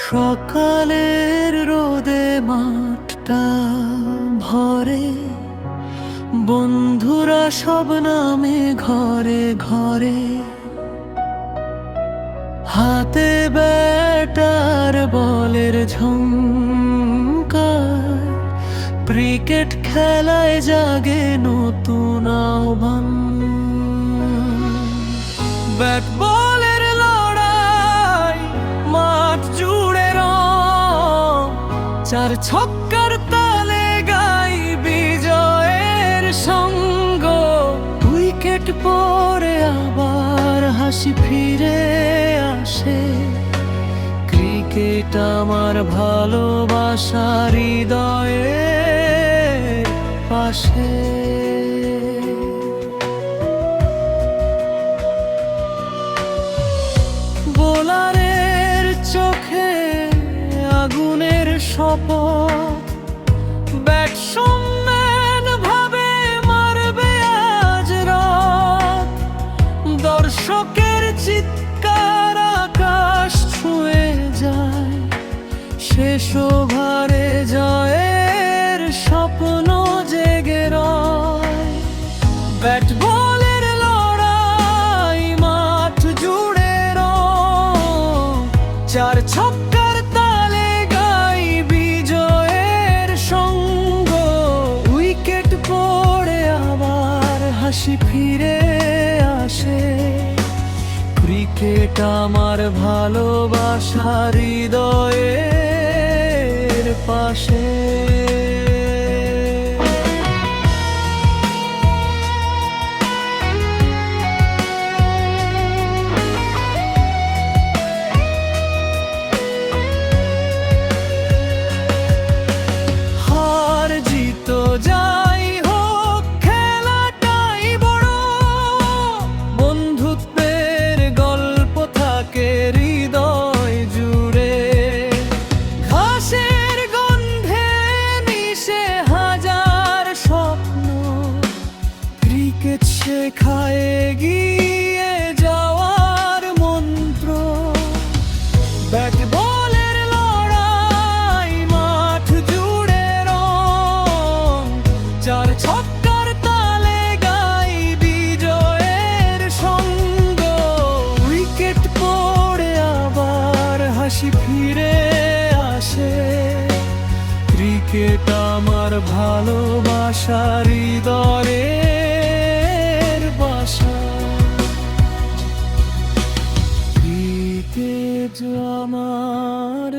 সকালের রোদে মাঠটা ভরে, বন্ধুরা সব নামে ঘরে ঘরে। হাতে ব্যাটার বলের ঝংকার, ক্রিকেট খেলায় জাগে নতুন আহ্বান। ব্যাট বলের লড়াই, মাঠ জুড়ে রং, চার ছক্কার তালে গাই বিজয়ের সঙ্গ। উইকেট পড়ে আবার হাসি ফিরে আসে, ক্রিকেট আমার ভালোবাসার হৃদয়ের পাশে। বোলারের চোখে আগুনের শপথ, ব্যাটসম্যান ভাবে মারবে আজ রাত। দর্শকের চিৎকার আকাশ ছুঁয়ে যায়, শেষ ওভারে জয়ের স্বপ্ন জেগে রয়। ব্যাট বলের লড়াই, মাঠ জুড়ে রং, চার ছক্কার তালে গাই বিজয়ের সঙ্গ। উইকেট পড়ে আবার হাসি ফিরে আসে, ক্রিকেট আমার ভালোবাসার হৃদয়ের পাশে। হার জিত যাই হোক, খেলাটাই বড়। বন্ধুত্বের গল্প থাকে হৃদয় জুড়ে, ঘাসের গন্ধে মিশে হাজার স্বপ্ন। ক্রিকেট শেখায় এগিয়ে যাওয়ার মন্ত্র। ব্যাট বলের লড়াই, মাঠ জুড়ে রং, চার ছক্কার তালে গাই বিজয়ের সঙ্গ। উইকেট পড়ে আবার হাসি ফিরে আসে, ক্রিকেট আমার ভালোবাসার হৃদয়ের বাসা। ক্রিকেট আমার